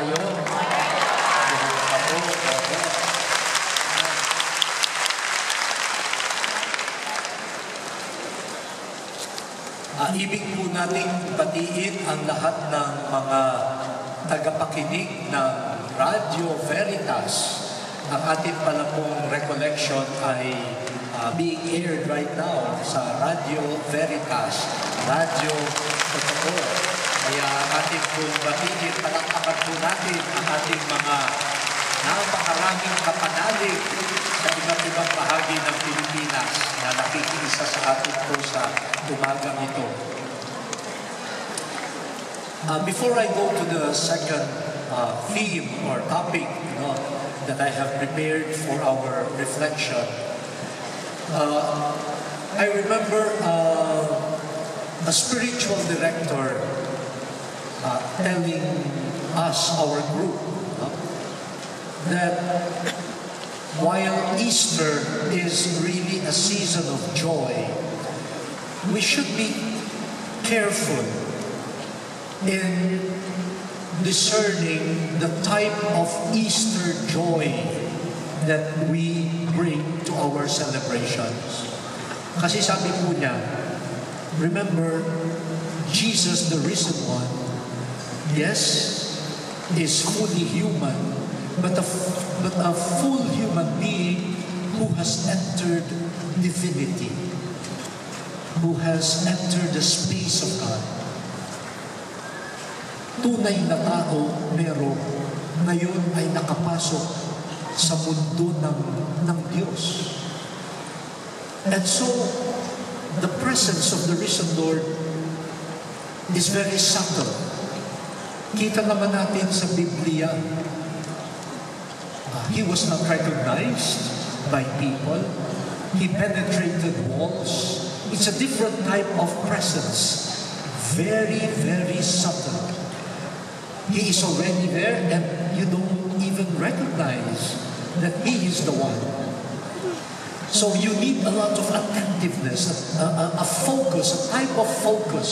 tayo. Ibig po nating batiin ang lahat ng mga tagapakinig ng Radio Veritas. Ang ating pala pong recollection ay being aired right now sa Radio Veritas, Radio Totoo. Kaya ating pong batiin, palakpakan po natin ang ating mga napakaraming kapanalig sa iba't ibang bahagi ng Pilipinas na nakikiisa sa atin po sa umagang ito. Before I go to the second theme or topic that I have prepared for our reflection, I remember a spiritual director telling us, our group, that while Easter is really a season of joy, we should be careful in discerning the type of Easter joy that we bring to our celebrations. Kasi sabi po niya, remember, Jesus, the risen one, yes, is fully human, but a full human being who has entered divinity, who has entered the space of God. Tunay na tao, pero ngayon ay nakapasok sa mundo ng Diyos. And so, the presence of the risen Lord is very subtle. Kita naman natin sa Biblia, He was not recognized by people. He penetrated walls. It's a different type of presence. Very, very subtle. He is already there and you don't even recognize that He is the one. So you need a lot of attentiveness, a focus, a type of focus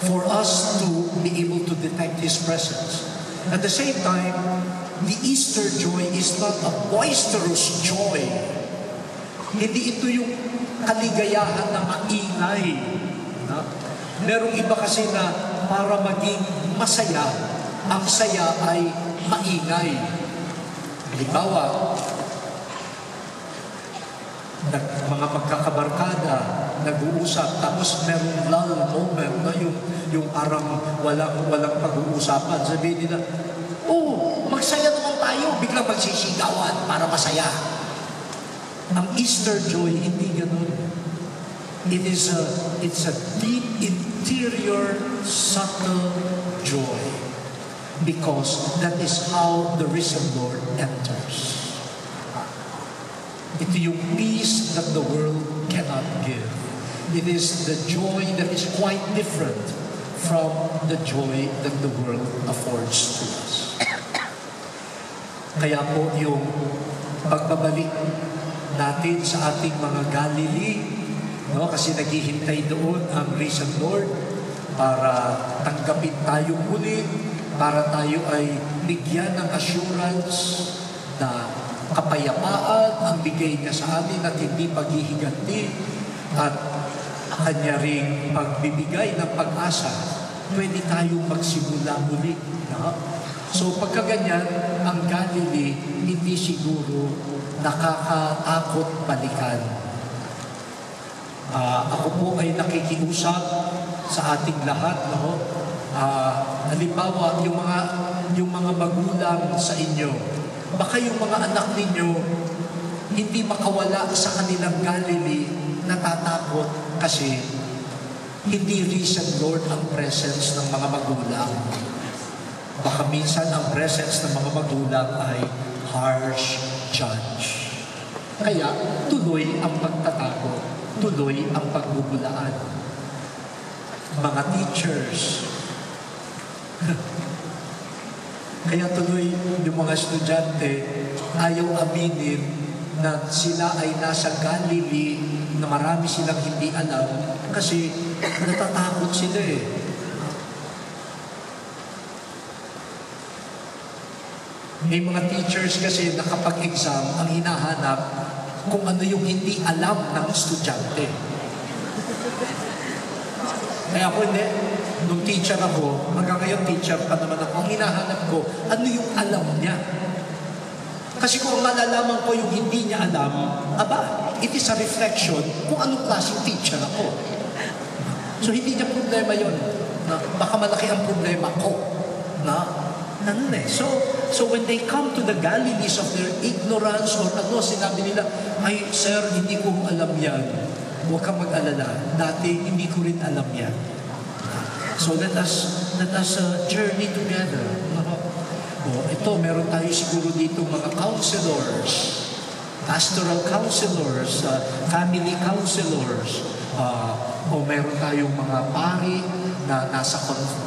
for us to be able to detect His presence. At the same time, the Easter joy is not a boisterous joy. Hindi ito yung kaligayahan na maingay. Merong iba kasi na para maging masaya, ang saya ay maingay. Halimbawa, mga magkakabarkada, nag-uusap, tapos merong lull moment na yung parang walang pag-uusapan. Sabihin nila, magsaya naman tayo, biglang magsisigawan para masaya. Ang Easter joy, hindi ganun. It's a deep, interior, subtle joy. Because that is how the risen Lord enters. Ito yung peace that the world cannot give. It is the joy that is quite different from the joy that the world affords to us. Kaya po yung pagbabalik natin sa ating mga Galilee, kasi naghihintay doon ang risen Lord para tanggapin tayo muli, para tayo ay bigyan ng assurance na kapayapaan ang bigay niya sa atin at hindi paghihiganti at kanya ring pagbibigay ng pag-asa. Pwede tayong magsimula muli. So pagkaganyan, ang Galilee hindi siguro nakakatakot balikan. Ako po ay nakikiusap sa ating lahat, halimbawa, yung mga magulang sa inyo, baka yung mga anak ninyo hindi makawala sa kanilang Galilee, natatakot kasi hindi risen Lord ang presence ng mga magulang. Baka minsan ang presence ng mga magulang ay harsh judge. Kaya tuloy ang pagtatakot, tuloy ang pagbubulaan. Mga teachers, kaya tuloy yung mga estudyante ayaw aminin na sila ay nasa Galilee na marami silang hindi alam kasi natatakot sila . May mga teachers kasi na kapag exam, ang hinahanap kung ano yung hindi alam ng estudyante. Kaya ako hindi, nung teacher ako, hanggang ngayon teacher pa naman ako, ang hinahanap ko, ano yung alam niya. Kasi kung malalaman ko yung hindi niya alam, aba, it is a reflection kung anong klaseng teacher ako. So hindi niya problema yun. Na, baka malaki ang problema ko. So when they come to the Galilees of their ignorance or sinabi nila, ay sir, hindi ko alam yan. Huwag kang mag-alala. Dati hindi ko rin alam yan. So let us journey together. Ito, meron tayo siguro dito mga counselors, pastoral counselors, family counselors, o meron tayong mga pari na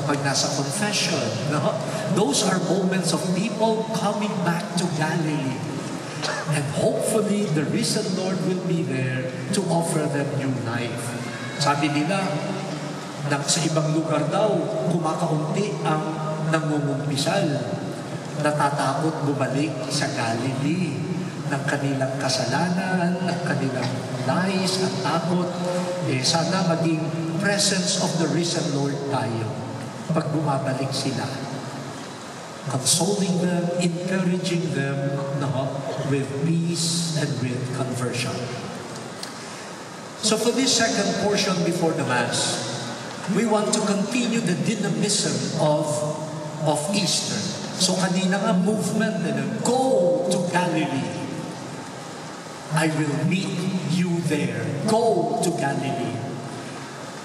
pag nasa confession. No? Those are moments of people coming back to Galilee. And hopefully, the risen Lord will be there to offer them new life. Sabi nila, sa ibang lugar daw, kumakaunti ang nangungumpisal. Natatakot bumalik sa Galilee ng kanilang kasalanan, ng kanilang lies at takot. Sana maging presence of the risen Lord tayo pag bumabalik sila. Consoling them, encouraging them with peace and with conversion. So for this second portion before the Mass, we want to continue the dynamism of Easter. So kanina nga movement na go to Galilee. I will meet you there. Go to Galilee.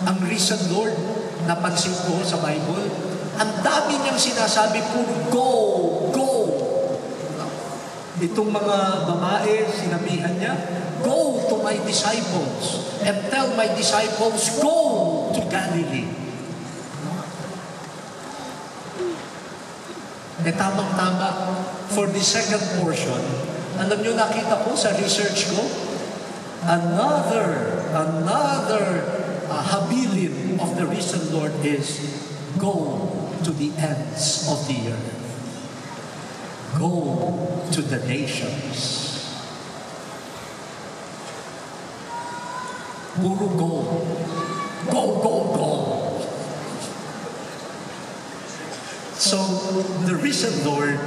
Ang risen Lord, napansin ko sa Bible, ang dami niyang sinasabi po, go, go. Itong mga babae, sinabihan niya, go to my disciples and tell my disciples, go to Galilee. Tamang-tama, for the second portion, alam niyo, nakita ko sa research ko, another habilin of the risen Lord is, go to the ends of the earth. Go to the nations. Puro go. Go, go, go. So, the risen Lord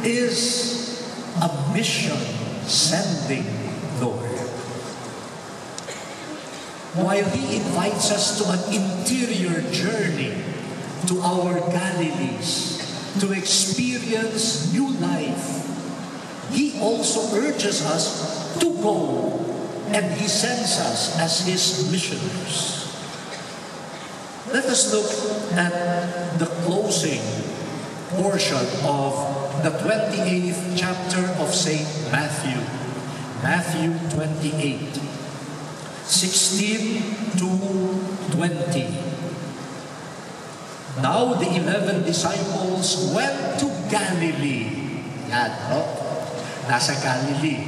is a mission-sending Lord. While He invites us to an interior journey to our Galilees, to experience new life, He also urges us to go, and He sends us as His missionaries. Let us look at the closing portion of the 28th chapter of St. Matthew. Matthew 28, 16 to 20. Now the 11 disciples went to Galilee. Yan, nasa Galilee.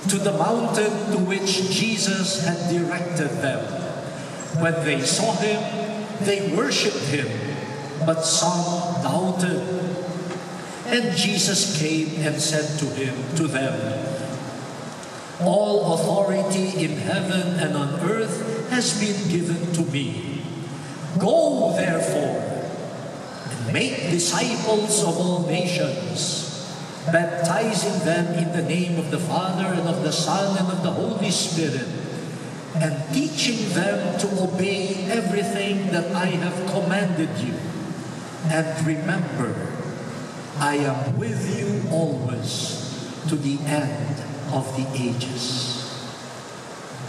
To the mountain to which Jesus had directed them. When they saw Him, they worshipped Him, but some doubted. And Jesus came and said to them, all authority in heaven and on earth has been given to me. Go, therefore, and make disciples of all nations, baptizing them in the name of the Father and of the Son and of the Holy Spirit, and teaching them to obey everything that I have commanded you. And remember, I am with you always to the end of the ages.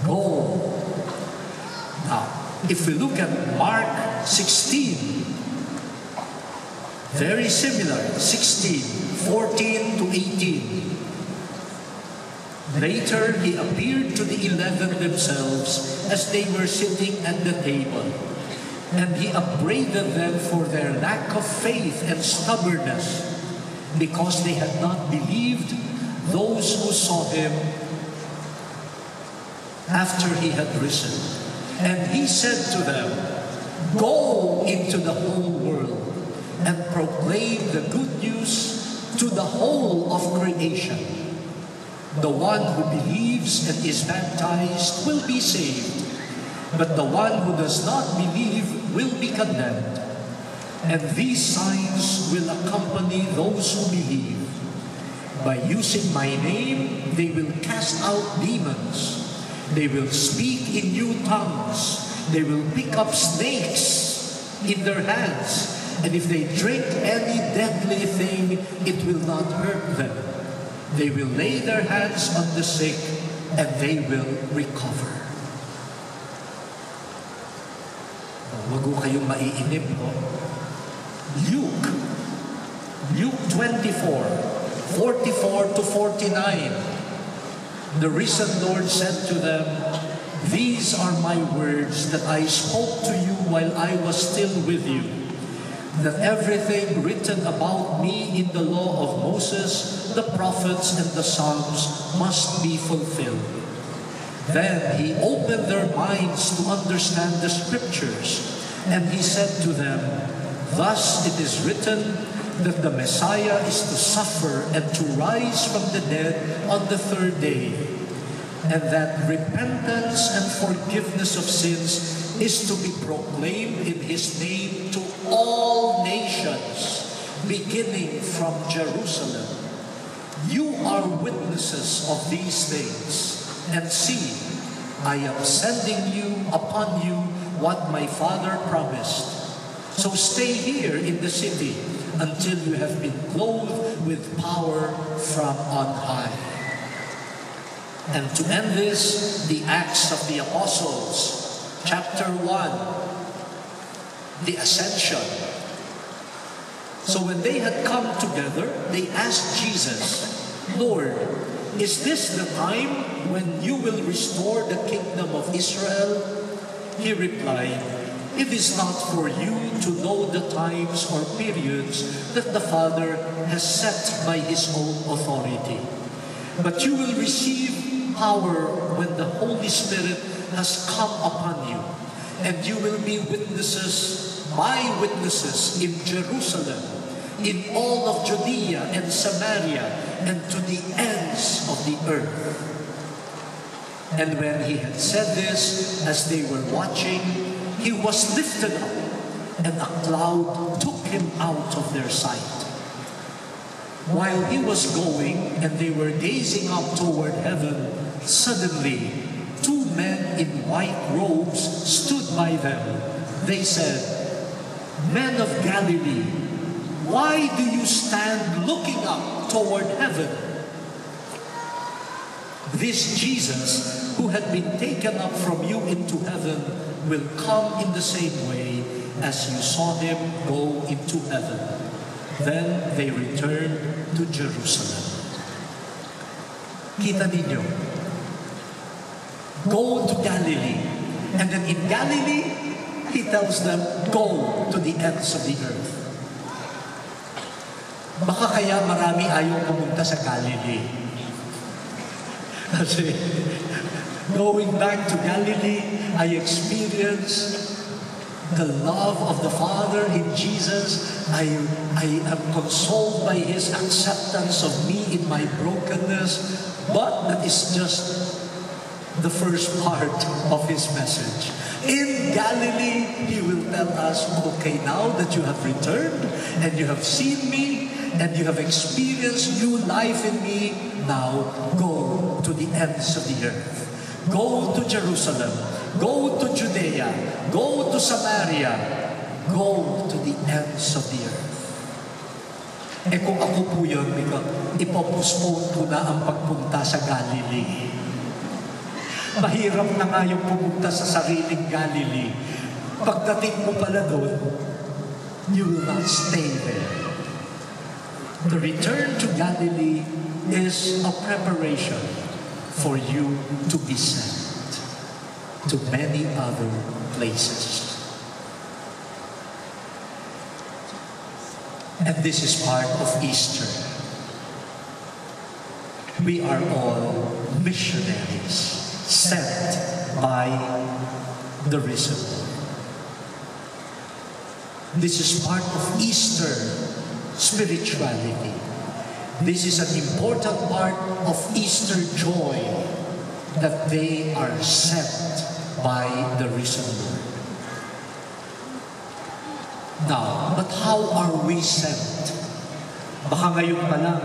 Go. Now, if we look at Mark 16, very similar, 16, 14 to 18. Later, He appeared to the 11 themselves as they were sitting at the table. And He upbraided them for their lack of faith and stubbornness, because they had not believed those who saw Him after He had risen. And He said to them, go into the whole world and proclaim the good news to the whole of creation. The one who believes and is baptized will be saved, but the one who does not believe will be condemned. And these signs will accompany those who believe. By using my name, they will cast out demons. They will speak in new tongues. They will pick up snakes in their hands. And if they drink any deadly thing, it will not hurt them. They will lay their hands on the sick, and they will recover. Wag ko kayong maiinip, no? Luke 24, 44 to 49. The risen Lord said to them, "These are my words that I spoke to you while I was still with you, that everything written about me in the law of Moses, the prophets, and the Psalms must be fulfilled." Then he opened their minds to understand the scriptures, and he said to them, "Thus it is written that the Messiah is to suffer and to rise from the dead on the third day, and that repentance and forgiveness of sins is to be proclaimed in his name to all nations, beginning from Jerusalem. You are witnesses of these things, and see, I am sending upon you what my Father promised. So stay here in the city until you have been clothed with power from on high." And to end this, the Acts of the Apostles, chapter 1, the Ascension. So when they had come together, they asked Jesus, "Lord, is this the time when you will restore the kingdom of Israel?" He replied, "It is not for you to know the times or periods that the Father has set by his own authority. But you will receive power when the Holy Spirit has come upon you, and you will be witnesses, my witnesses in Jerusalem, in all of Judea and Samaria, and to the ends of the earth." And when he had said this, as they were watching, he was lifted up, and a cloud took him out of their sight. While he was going, and they were gazing up toward heaven, suddenly 2 men in white robes stood by them. They said, "Men of Galilee, why do you stand looking up toward heaven? This Jesus, who had been taken up from you into heaven, will come in the same way as you saw him go into heaven." Then they returned to Jerusalem. Kita ninyo, go to Galilee. And then in Galilee, he tells them, go to the ends of the earth. Baka kaya marami ayaw pumunta sa Galilee. Kasi going back to Galilee, I experienced the love of the Father in Jesus. I am consoled by his acceptance of me in my brokenness. But that is just the first part of his message. In Galilee, he will tell us, okay, now that you have returned and you have seen me and you have experienced new life in me, now go to the ends of the earth. Go to Jerusalem. Go to Judea. Go to Samaria. Go to the ends of the earth. Eh kung ako po yun, ipopostpone ko na ang pagpunta sa Galilee. Mahirap na nga yung pumunta sa sariling Galilee. Pagdating mo pala doon, you will not stay there. The return to Galilee is a preparation for you to be sent to many other places. And this is part of Easter. We are all missionaries sent by the risen Lord. This is part of Easter spirituality. This is an important part of Easter joy, that they are sent by the risen Lord. Now, but how are we sent? Baka ngayon pa lang,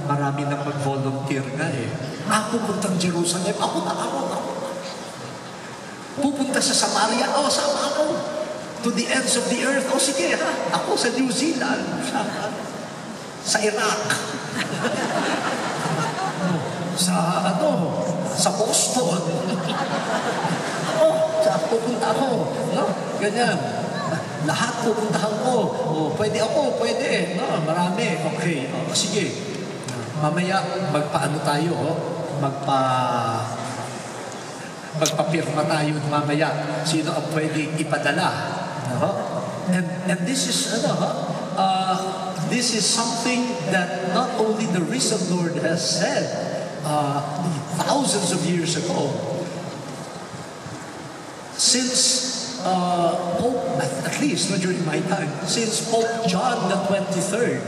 marami nang mag-volunteer nga eh. Ako puntang Jerusalem, ako. Pupunta sa Samaria, sama ako. To the ends of the earth, sige ha, ako sa New Zealand, sa Iraq, sa Boston. Pupunta ako, no? Ganyan. Lahat pupuntahan ko. Pwede ako, pwede. No, marami. Okay, sige. Mamaya, magpaano tayo, magpapirma tayo mamaya. Sino ang pwede ipadala? And this is, this is something that not only the risen Lord has said thousands of years ago. Since Pope, at least during my time, since Pope John the 23rd,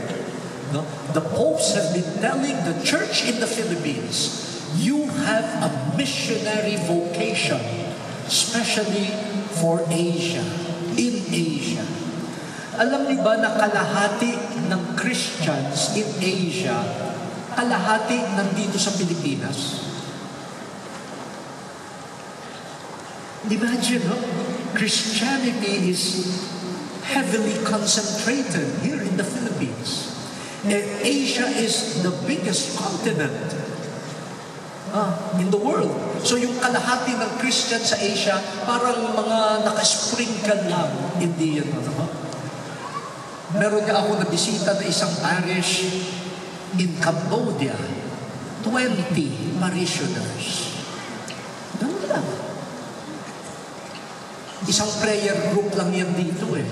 the popes have been telling the church in the Philippines, you have a missionary vocation, especially for Asia, in Asia. Alam niyo ba na kalahati ng Christians in Asia, kalahati nandito sa Pilipinas? Imagine, Christianity is heavily concentrated here in the Philippines. And Asia is the biggest continent in the world. So yung kalahati ng Christian sa Asia, parang mga nakasprinkle lang. Hindi yan. Meron nga ako nabisita na isang parish in Cambodia. 20 parishioners. Ganun lang. Isang prayer group lang yan dito eh.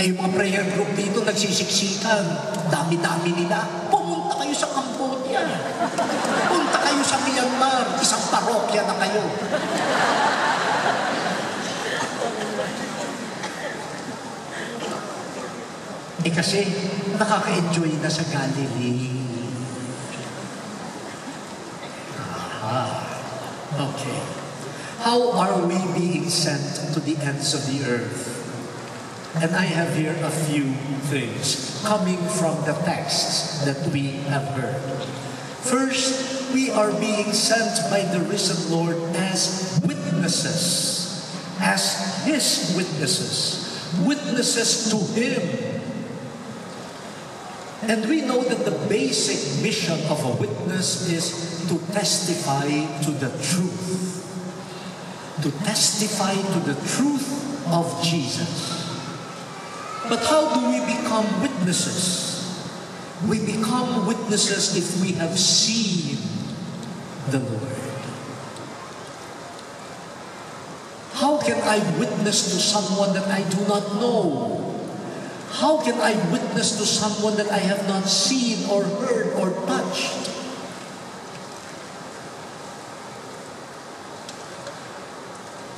Yung mga prayer group dito nagsisiksikan. Dami-dami nila. Pumunta kayo sa Cambodia. Punta kayo sa Myanmar. Isang parokya na kayo. Kasi nakaka-enjoy na sa Galilee. Okay. How are we being sent to the ends of the earth? And I have here a few things coming from the texts that we have heard. First, we are being sent by the risen Lord as witnesses, as His witnesses, witnesses to Him. And we know that the basic mission of a witness is to testify to the truth. To testify to the truth of Jesus. But how do we become witnesses? We become witnesses if we have seen the Lord. How can I witness to someone that I do not know? How can I witness to someone that I have not seen or heard or touched?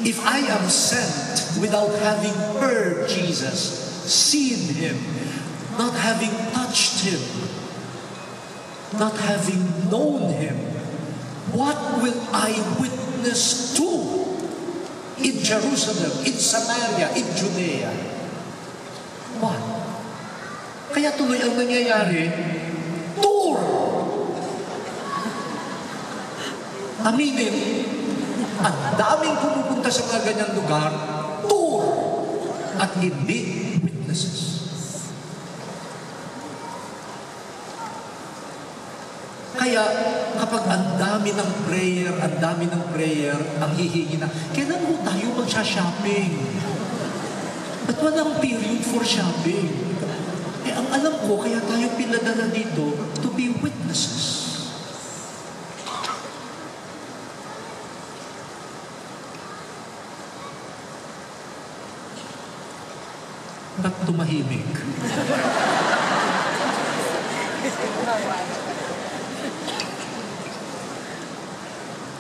If I am sent without having heard Jesus, seen Him, not having touched Him, not having known Him, what will I witness to in Jerusalem, in Samaria, in Judea? What? Kaya tuloy ang nangyayari, tour! Aminin, ang daming pumupunta sa mga ganyang lugar, tour! At hindi witnesses. Kaya, kapag ang dami ng prayer, ang hihingi na, kailan mo tayo magsha-shopping? At walang period for shopping. Ang alam ko, kaya tayo pinadala dito to be witnesses. Ba't tumahimik?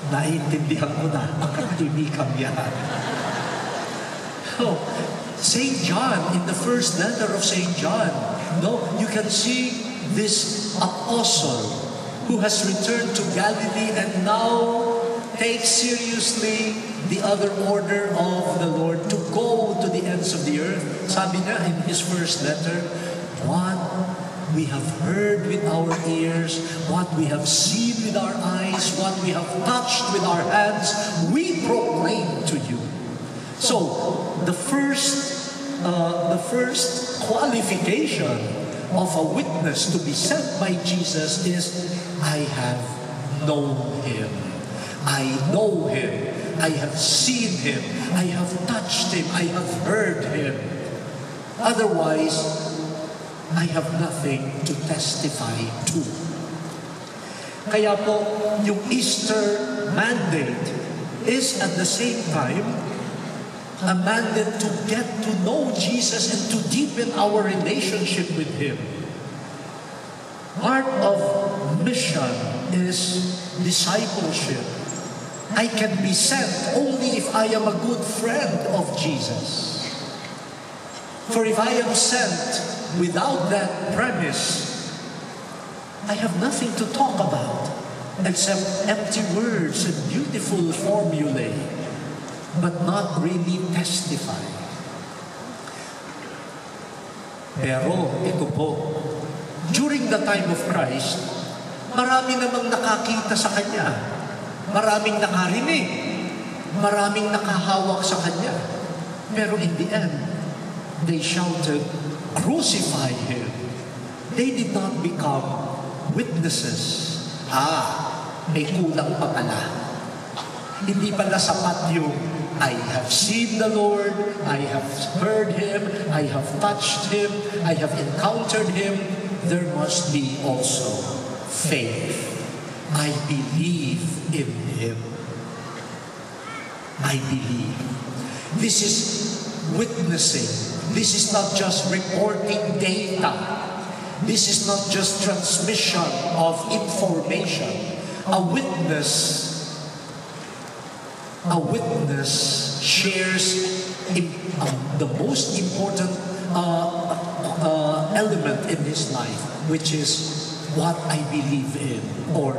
Naiintindihan ko na ang katahimikan yan. So, St. John, in the first letter of St. John, No, you can see this apostle who has returned to Galilee and now takes seriously the other order of the Lord to go to the ends of the earth. Sabi niya in his first letter, what we have heard with our ears, what we have seen with our eyes, what we have touched with our hands, we proclaim to you. So, the first qualification of a witness to be sent by Jesus is, I have known Him. I know Him. I have seen Him. I have touched Him. I have heard Him. Otherwise, I have nothing to testify to. Kaya po, yung Easter mandate is at the same time a mandate to get to know Jesus and to deepen our relationship with Him. Part of mission is discipleship. I can be sent only if I am a good friend of Jesus. For if I am sent without that premise, I have nothing to talk about except empty words and beautiful formulae, but not really testify. Pero ito po, during the time of Christ, marami namang nakakita sa Kanya, maraming nakarinig, maraming nakahawak sa Kanya. Pero in the end, they shouted, "Crucify Him." They did not become witnesses. May kulang pa pala. Hindi pala sapat yung I have seen the Lord, I have heard Him, I have touched Him, I have encountered Him. There must be also faith. I believe in Him. I believe. This is witnessing. This is not just reporting data. This is not just transmission of information. A witness shares the most important element in his life, which is what I believe in, or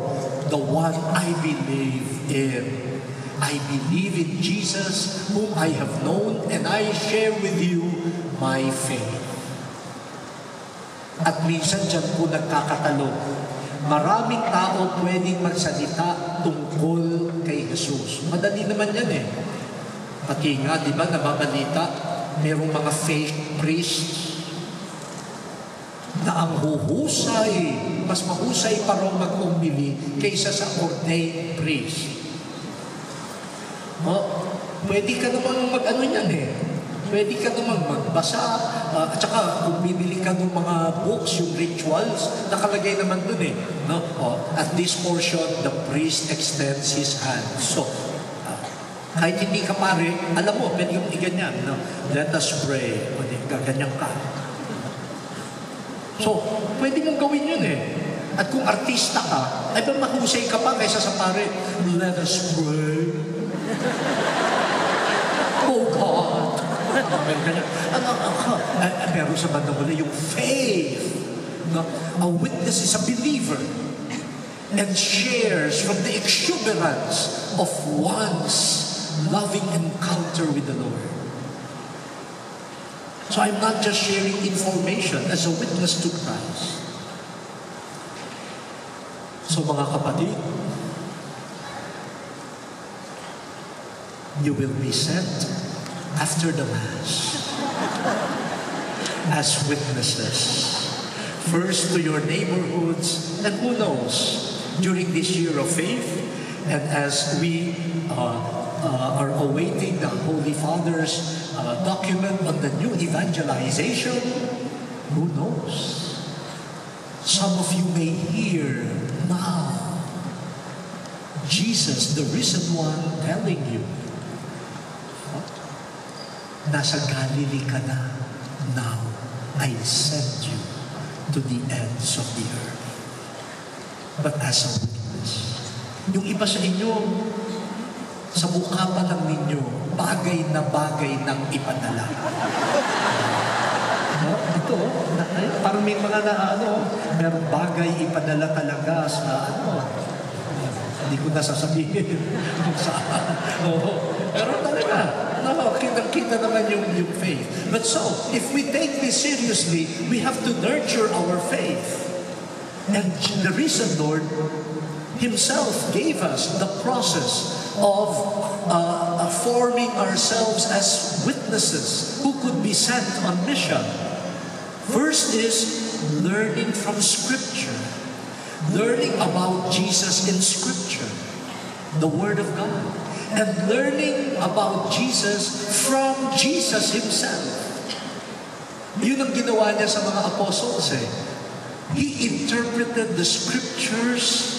the one I believe in. I believe in Jesus, whom I have known, and I share with you my faith. At minsan dyan po nagkakatalo. Maraming tao pwedeng magsalita tungkol kay Jesus. Madali naman yan eh. Pati nga, di ba, nababalita, merong mga fake priests na ang huhusay, mas mahusay pa raw mag-umili kaysa sa ordained priest. Pwede ka naman mag-ano yan eh. Pwede ka naman magbasa. At saka, kung bibili ka ng mga books, yung rituals, nakalagay naman dun eh. No? At this portion, the priest extends his hand. So, kahit hindi ka pare, alam mo, pwede yung iganyan. No? Let us pray. Gaganyan ka. So, pwede mong gawin yun eh. At kung artista ka, ay ba mahusay ka pa kaysa sa pare? Let us pray. Oh God! Pero sa banda mo na yung faith. No? A witness is a believer and shares from the exuberance of one's loving encounter with the Lord. So I'm not just sharing information as a witness to Christ. So mga kapatid, you will be sent after the Mass as witnesses. First to your neighborhoods, and who knows, during this year of faith, and as we are awaiting the Holy Father's document on the new evangelization, who knows? Some of you may hear now Jesus, the risen one, telling you, nasa Galilee ka na. Now, I send you to the ends of the earth. But as a witness, yung iba sa inyo, sa mukha pa lang ninyo, bagay na bagay ng ipadala. No? ito, parang may mga merong bagay ipadala talaga sa hindi ko nasasabihin kung saan. Pero talaga, kita naman yung faith. But so, if we take this seriously, we have to nurture our faith. And the reason, Lord, Himself gave us the process of forming ourselves as witnesses who could be sent on mission. First is learning from Scripture. Learning about Jesus in Scripture, the Word of God. And learning about Jesus from Jesus Himself. Yun ang ginawa niya sa mga apostles He interpreted the Scriptures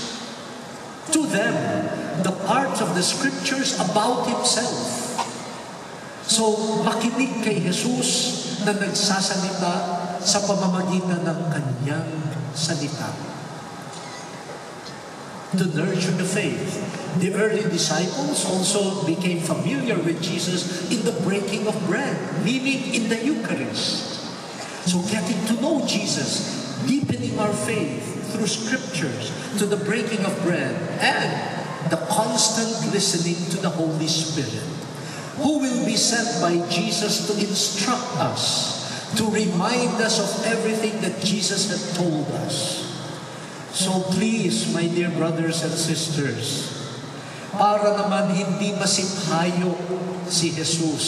to them, the parts of the Scriptures about Himself. So, makinig kay Jesus na nagsasalita sa pamamagitan ng Kanyang salita. To nurture the faith. The early disciples also became familiar with Jesus in the breaking of bread, meaning in the Eucharist. So getting to know Jesus, deepening our faith through Scriptures, to the breaking of bread, and the constant listening to the Holy Spirit, who will be sent by Jesus to instruct us, to remind us of everything that Jesus had told us. So please, my dear brothers and sisters, para naman hindi masiphayo si Jesus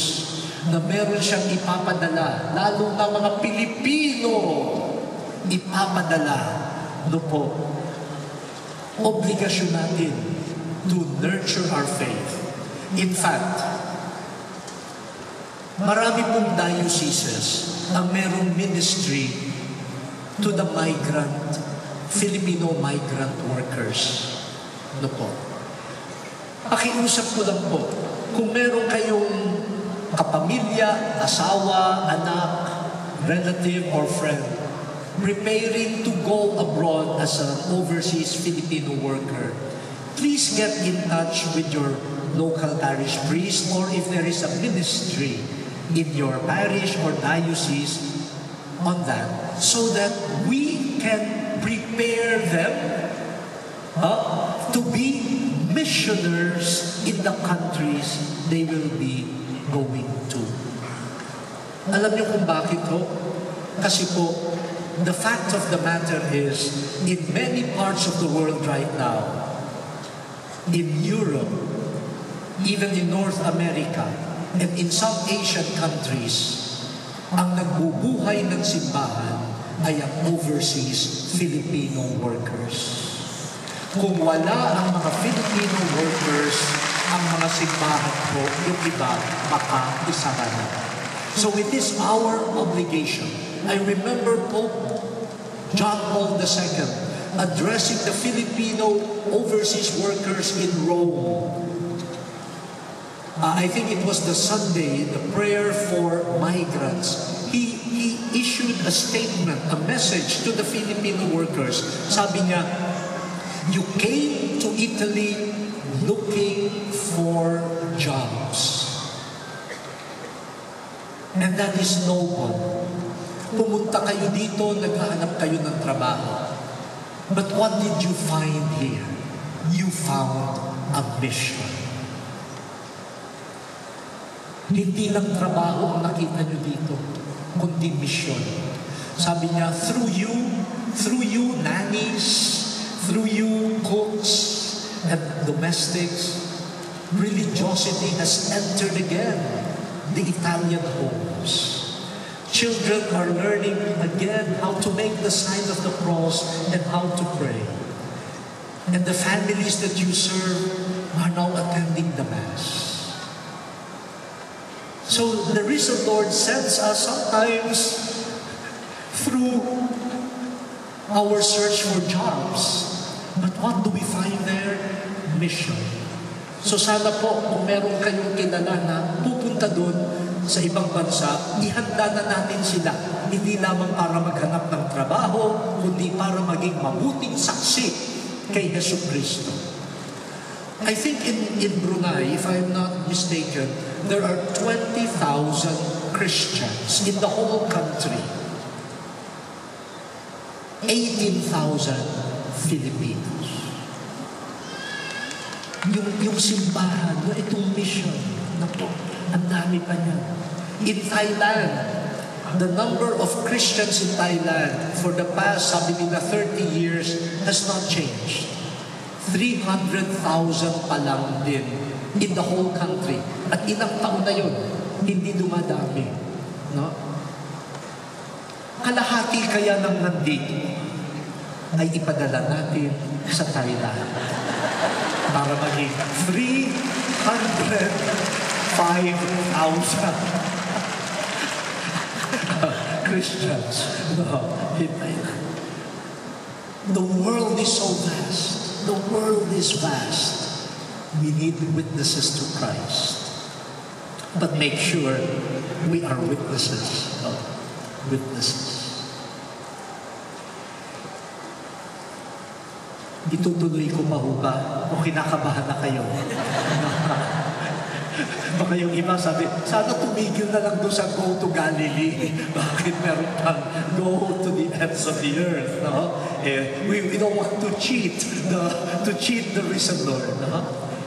na meron siyang ipapadala, lalo na mga Pilipino, ipapadala, obligasyon natin to nurture our faith. In fact, marami pong dioceses ang merong ministry to the Filipino migrant workers. Pakiusap ko lang po, kung meron kayong kapamilya, asawa, anak, relative, or friend, preparing to go abroad as an overseas Filipino worker, please get in touch with your local parish priest, or if there is a ministry in your parish or diocese on that, so that we can prepare them to be missioners in the countries they will be going to. Alam niyo kung bakit ho? Kasi po, the fact of the matter is, in many parts of the world right now, in Europe, even in North America, and in some Asian countries, ang nagbubuhay ng simbahan ay ang overseas Filipino workers. Kung wala ang mga Filipino workers, ang mga simbahan po, yung iba, baka isara na. So it is our obligation. I remember Pope John Paul II addressing the Filipino overseas workers in Rome. I think it was the Sunday, the prayer for migrants. He issued a statement, a message to the Filipino workers. Sabi niya, you came to Italy looking for jobs. And that is noble. Pumunta kayo dito, naghahanap kayo ng trabaho. But what did you find here? You found a mission. Hindi lang trabaho ang nakita nyo dito, kundi mission. Sabi niya, through you nannies, through you cooks and domestics, religiosity has entered again the Italian homes. Children are learning again how to make the sign of the cross and how to pray. And the families that you serve are now attending the Mass. So the reason Lord sends us sometimes through our search for jobs. But what do we find there? Mission. So sana po, kung meron kayong kilala na pupunta doon sa ibang bansa, ihanda na natin sila. Hindi lamang para maghanap ng trabaho, kundi para maging mabuting saksi kay Jesucristo. I think in Brunei, if I'm not mistaken, there are 20,000 Christians in the whole country. 18,000 Filipinos. Yung simbahan, itong mission, naku, ang dami pa niya. In Thailand, the number of Christians in Thailand for the past, sabi nila, 30 years has not changed. 300,000 pa lang din in the whole country. At ilang taon na yun, hindi dumadami. No? Kalahati kaya ng nandito ay ipadala natin sa Thailand para maging 305,000 Christians in Thailand. The world is so vast. The world is vast. We need witnesses to Christ. But make sure we are witnesses. Witnesses. Itutuloy ko pa ho ba? O kinakabahan na kayo? Baka yung iba sabi, sana tumigil na lang doon sa go to Galilee. Bakit meron pang go to the ends of the earth? No? We don't want to cheat the risen Lord. No?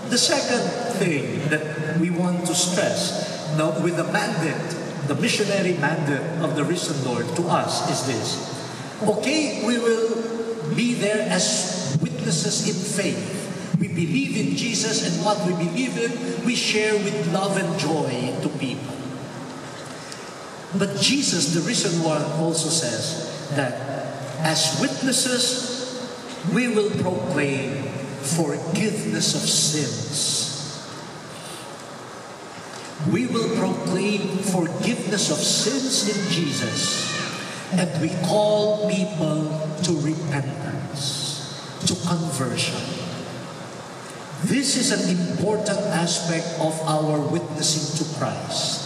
The second thing that we want to stress with the mandate, the missionary mandate of the risen Lord to us is this. Okay, we will be there as witnesses in faith. We believe in Jesus, and what we believe in, we share with love and joy to people. But Jesus, the risen one, also says that as witnesses, we will proclaim forgiveness of sins. We will proclaim forgiveness of sins in Jesus, and we call people to repentance, to conversion. This is an important aspect of our witnessing to Christ.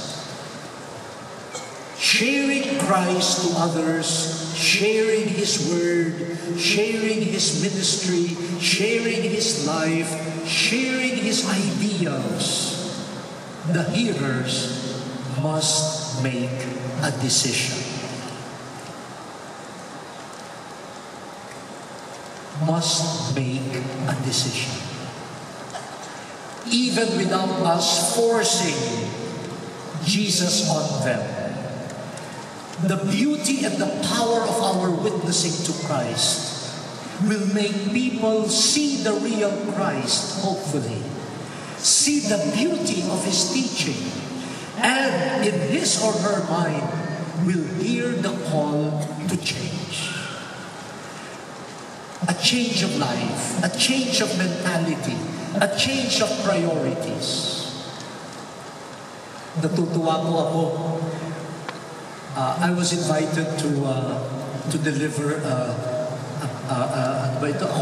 Sharing Christ to others, sharing His Word, sharing His ministry, sharing His life, sharing His ideals. The hearers must make a decision. Must make a decision. Even without us forcing Jesus on them. The beauty and the power of our witnessing to Christ will make people see the real Christ, hopefully. See the beauty of His teaching. And in his or her mind will hear the call to change. A change of life, a change of mentality, a change of priorities. Natutuwa po ako. I was invited to deliver a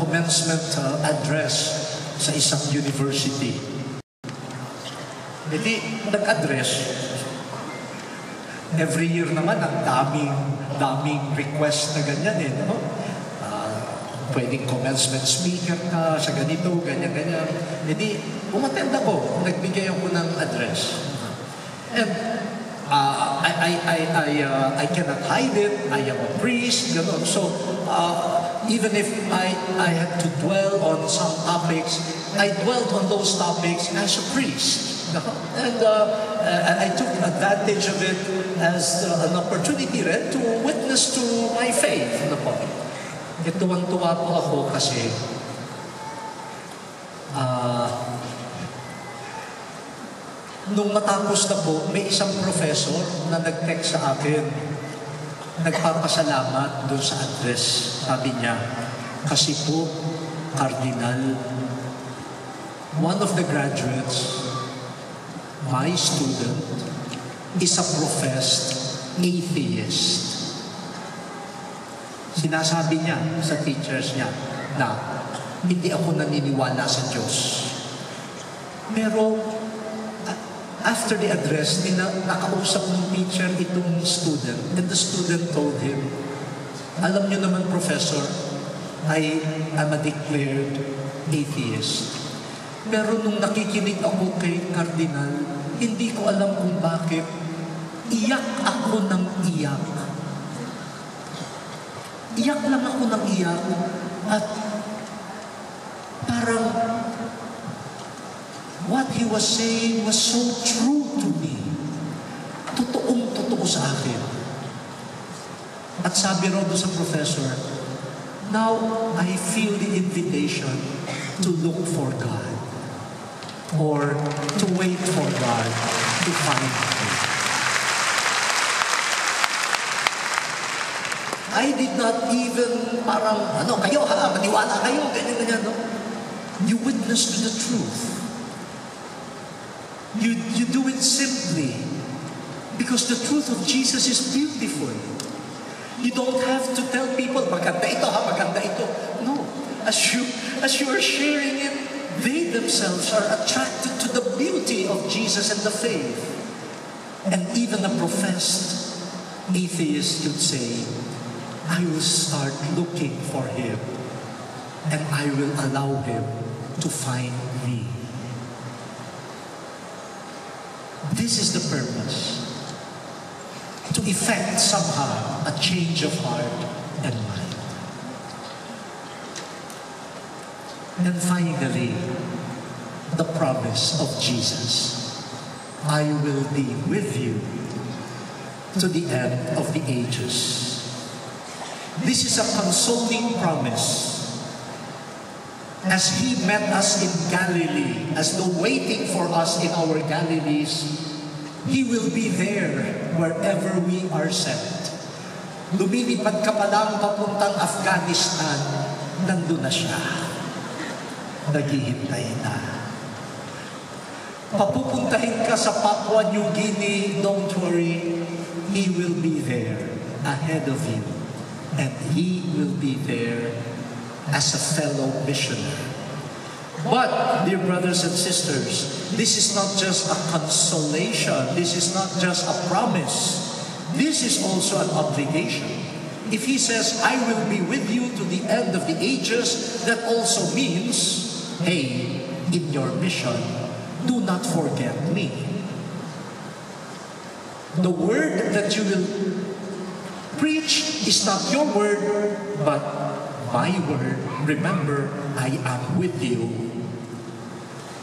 commencement address sa isang university. Hindi, nag-address. Every year naman, ang daming request na ganyan eh. No? Pwedeng commencement speaker ka sa ganito, ganyan-ganyan. Hindi, umattend ako. Nagbigay ako ng address. And I cannot hide it. I am a priest, gano'n. So, even if I had to dwell on some topics, I dwelled on those topics as a priest. And I took advantage of it as an opportunity rin to witness to my faith. Tuwang-tuwa po ako kasi nung matapos na po, may isang professor na nag-text sa akin, nagpapasalamat doon sa address. Sabi niya, kasi po, Cardinal, one of the graduates, my student, is a professed atheist. Sinasabi niya sa teachers niya na hindi ako naniniwala sa Diyos. Pero after the address, nakausap ng teacher itong student, and the student told him, alam niyo naman, Professor, I am a declared atheist. Pero nung nakikinig ako kay Cardinal, hindi ko alam kung bakit iyak ako ng iyak. iyak lang ako ng iyak at parang what he was saying was so true to me. Totoong-totoo sa akin. At sabi raw doon sa professor, now I feel the invitation to look for God or to wait for God to find me. I did not even parang, kayo maniwala kayo, ganyan, no? You witness to the truth. You do it simply because the truth of Jesus is beautiful. You don't have to tell people, maganda ito maganda ito. No. As you are sharing it, they themselves are attracted to the beauty of Jesus and the faith. And even a professed atheist could say, I will start looking for Him and I will allow Him to find me. This is the purpose. To effect somehow a change of heart and mind. And finally, the promise of Jesus. I will be with you to the end of the ages. This is a consoling promise. As He met us in Galilee, as though waiting for us in our Galilees, He will be there wherever we are sent. Lumilipad ka pa lang papuntang Afghanistan, nandun na siya. Naghihintay na. Papupuntahin ka sa Papua New Guinea, don't worry, He will be there ahead of you. And He will be there as a fellow missionary. But, dear brothers and sisters, this is not just a consolation. This is not just a promise. This is also an obligation. If He says, I will be with you to the end of the ages, that also means, hey, in your mission, do not forget me. The word that you will preach is not your word, but my word. Remember, I am with you.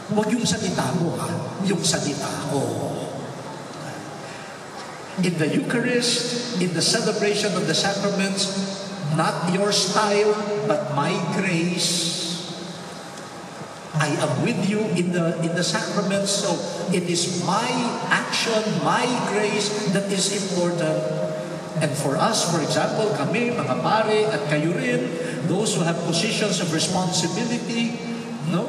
Huwag yung salita mo, yung salita ko. In the Eucharist, in the celebration of the sacraments, not your style, but my grace. I am with you in the sacraments, so it is my action, my grace that is important. And for us, for example, kami, mga pare, at kayo rin, those who have positions of responsibility, no?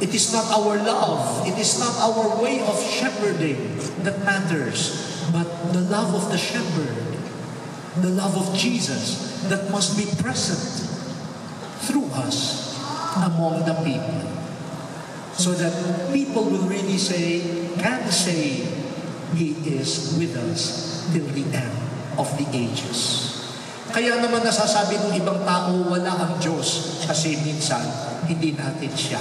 It is not our love, it is not our way of shepherding that matters, but the love of the shepherd, the love of Jesus that must be present through us among the people. So that people will really can say, He is with us till the end of the ages. Kaya naman nasasabi ng ibang tao, wala ang Diyos kasi minsan hindi natin siya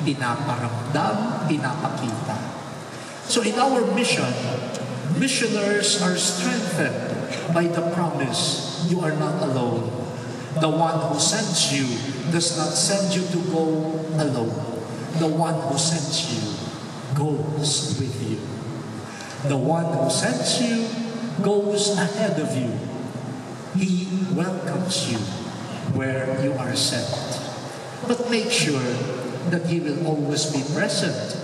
pinaparamdam, pinapakita. So in our mission, missioners are strengthened by the promise, you are not alone. The one who sends you does not send you to go alone. The one who sends you goes with you. The one who sends you goes ahead of you. He welcomes you where you are sent. But make sure that He will always be present